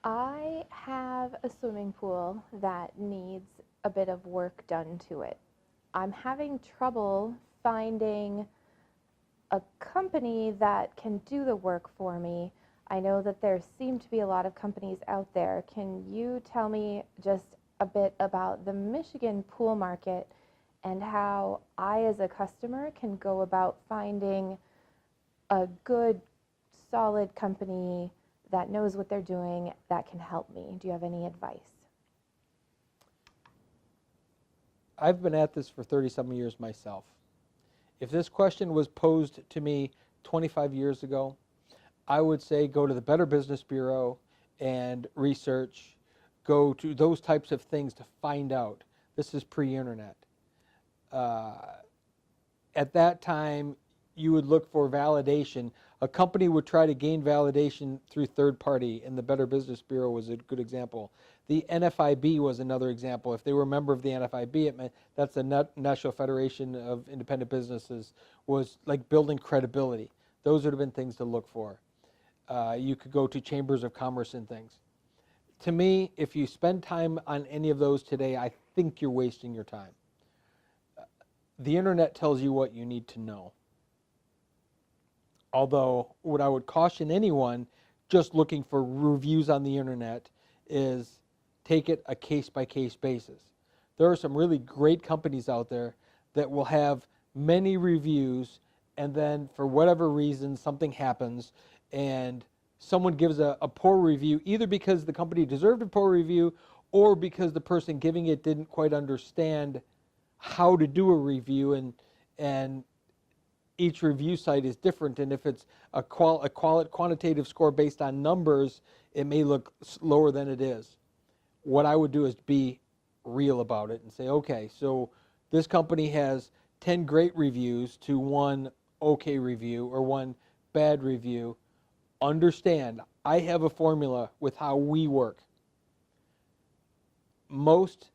I have a swimming pool that needs a bit of work done to it. I'm having trouble finding a company that can do the work for me. I know that there seem to be a lot of companies out there. Can you tell me just a bit about the Michigan pool market and how I, as a customer, can go about finding a good, solid company that knows what they're doing that can help me? Do you have any advice? I've been at this for 30-some years myself. If this question was posed to me 25 years ago, I would say go to the Better Business Bureau and research, go to those types of things to find out. This is pre-internet. At that time, you would look for validation. A company would try to gain validation through third party, and the Better Business Bureau was a good example. The NFIB was another example. If they were a member of the NFIB, it meant that's the National Federation of Independent Businesses, was like building credibility. Those would have been things to look for. You could go to chambers of commerce and things. To me, if you spend time on any of those today, I think you're wasting your time. The internet tells you what you need to know. Although, what I would caution anyone just looking for reviews on the internet is take it a case-by-case basis. There are some really great companies out there that will have many reviews, and then for whatever reason something happens and someone gives a poor review, either because the company deserved a poor review or because the person giving it didn't quite understand how to do a review, and each review site is different, and if it's a quantitative score based on numbers, it may look lower than it is. What I would do is be real about it and say, okay, so this company has 10 great reviews to one okay review or one bad review. Understand, I have a formula with how we work. Most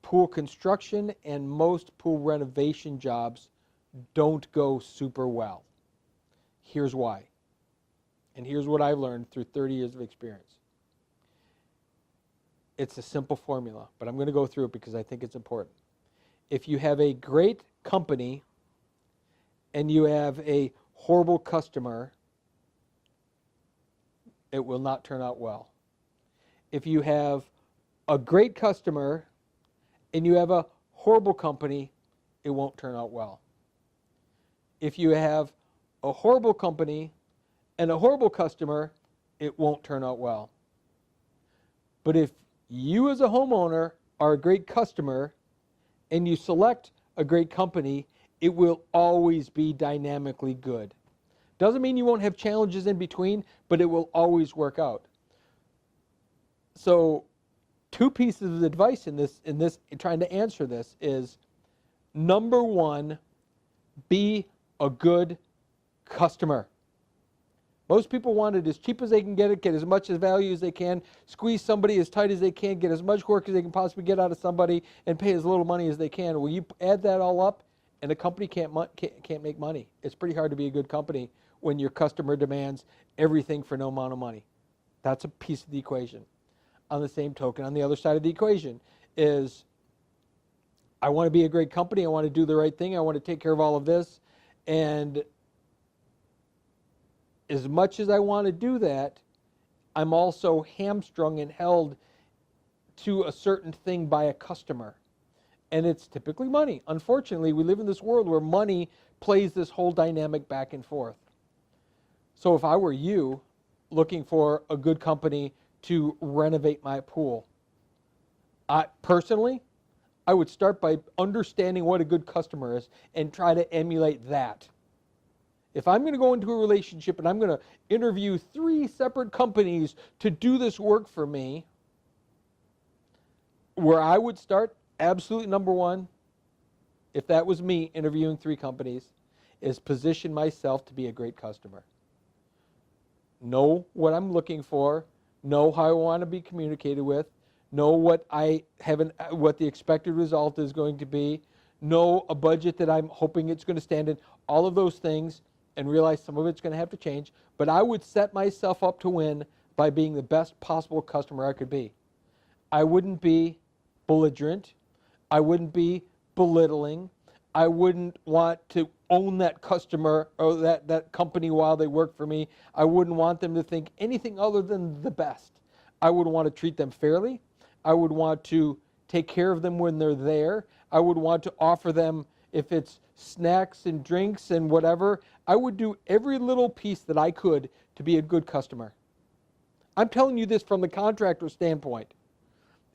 pool construction and most pool renovation jobs don't go super well. Here's why. And here's what I've learned through 30 years of experience. It's a simple formula, but I'm going to go through it because I think it's important. If you have a great company and you have a horrible customer, it will not turn out well. If you have a great customer and you have a horrible company, it won't turn out well. If you have a horrible company and a horrible customer, it won't turn out well. But if you as a homeowner are a great customer and you select a great company, it will always be dynamically good. Doesn't mean you won't have challenges in between, but it will always work out. So, two pieces of advice in this trying to answer this is, number one, be a good customer. Most people want it as cheap as they can get it, get as much as value as they can, squeeze somebody as tight as they can, get as much work as they can possibly get out of somebody, and pay as little money as they can. Well, you add that all up, and a company can't make money. It's pretty hard to be a good company when your customer demands everything for no amount of money. That's a piece of the equation. On the same token, on the other side of the equation is, I want to be a great company, I want to do the right thing, I want to take care of all of this, and as much as I want to do that, I'm also hamstrung and held to a certain thing by a customer. And it's typically money. Unfortunately, we live in this world where money plays this whole dynamic back and forth. So if I were you looking for a good company to renovate my pool, personally, I would start by understanding what a good customer is and try to emulate that. If I'm going to go into a relationship and I'm going to interview 3 separate companies to do this work for me, where I would start, absolutely number one, if that was me interviewing 3 companies, is position myself to be a great customer. Know what I'm looking for, know how I want to be communicated with, know what what the expected result is going to be, know a budget that I'm hoping it's going to stand in, all of those things, and realize some of it's going to have to change, but I would set myself up to win by being the best possible customer I could be. I wouldn't be belligerent. I wouldn't be belittling. I wouldn't want to own that customer or that company while they work for me. I wouldn't want them to think anything other than the best. I would want to treat them fairly. I would want to take care of them when they're there. I would want to offer them, if it's snacks and drinks and whatever, I would do every little piece that I could to be a good customer. I'm telling you this from the contractor standpoint.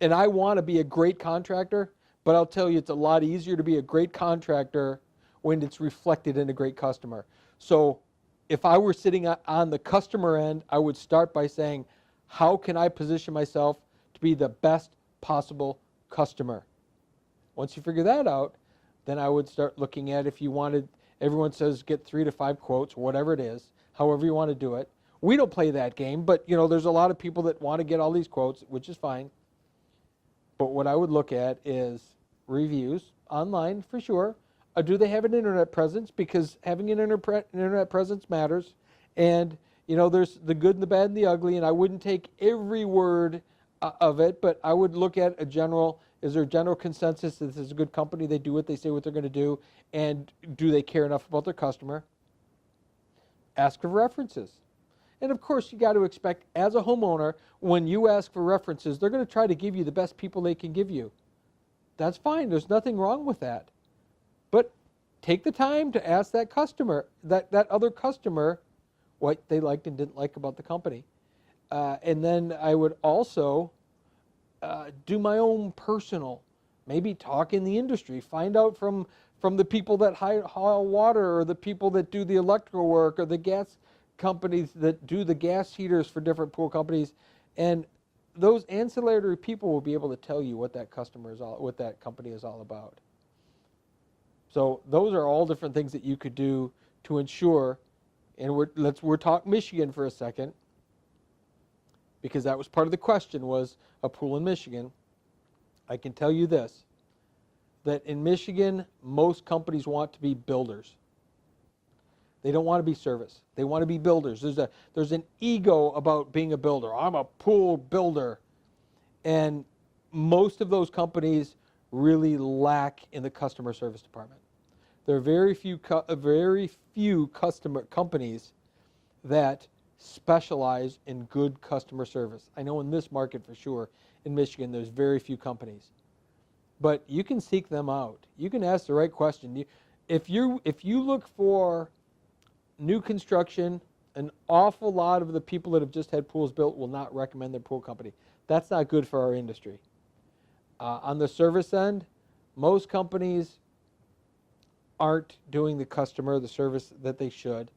And I want to be a great contractor, but I'll tell you it's a lot easier to be a great contractor when it's reflected in a great customer. So if I were sitting on the customer end, I would start by saying, how can I position myself to be the best possible customer? Once you figure that out, then I would start looking at, if you wanted, everyone says get 3 to 5 quotes, whatever it is, however you want to do it. We don't play that game, but there's a lot of people that want to get all these quotes, which is fine. But what I would look at is reviews online for sure. Do they have an internet presence? Because having an internet presence matters. And there's the good and the bad and the ugly, and I wouldn't take every word of it, but I would look at is there a general consensus that this is a good company, they do what they say what they're going to do, and do they care enough about their customer? Ask for references. And of course, you got to expect, as a homeowner, when you ask for references, they're going to try to give you the best people they can give you. That's fine. There's nothing wrong with that. But take the time to ask that customer, that other customer, what they liked and didn't like about the company. And then I would also do my own personal, maybe talk in the industry, find out from the people that haul water, or the people that do the electrical work, or the gas companies that do the gas heaters for different pool companies, and those ancillary people will be able to tell you what that company is all about. So those are all different things that you could do to ensure. And we're talking Michigan for a second, because that was part of the question, was a pool in Michigan. I can tell you this, that in Michigan, most companies want to be builders. They don't want to be service. They want to be builders. There's an ego about being a builder. I'm a pool builder. And most of those companies really lack in the customer service department. There are very few companies that specialize in good customer service. I know in this market for sure, in Michigan, there's very few companies. But you can seek them out. You can ask the right question. If you look for new construction, an awful lot of the people that have just had pools built will not recommend their pool company. That's not good for our industry. On the service end, most companies aren't doing the service that they should.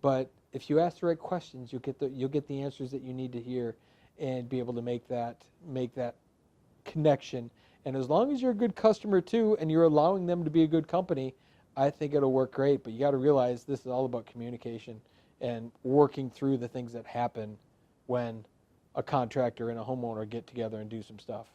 But if you ask the right questions, you'll get the answers that you need to hear, and be able to make that connection. And as long as you're a good customer too, and you're allowing them to be a good company, I think it'll work great. But you got to realize this is all about communication and working through the things that happen when a contractor and a homeowner get together and do some stuff.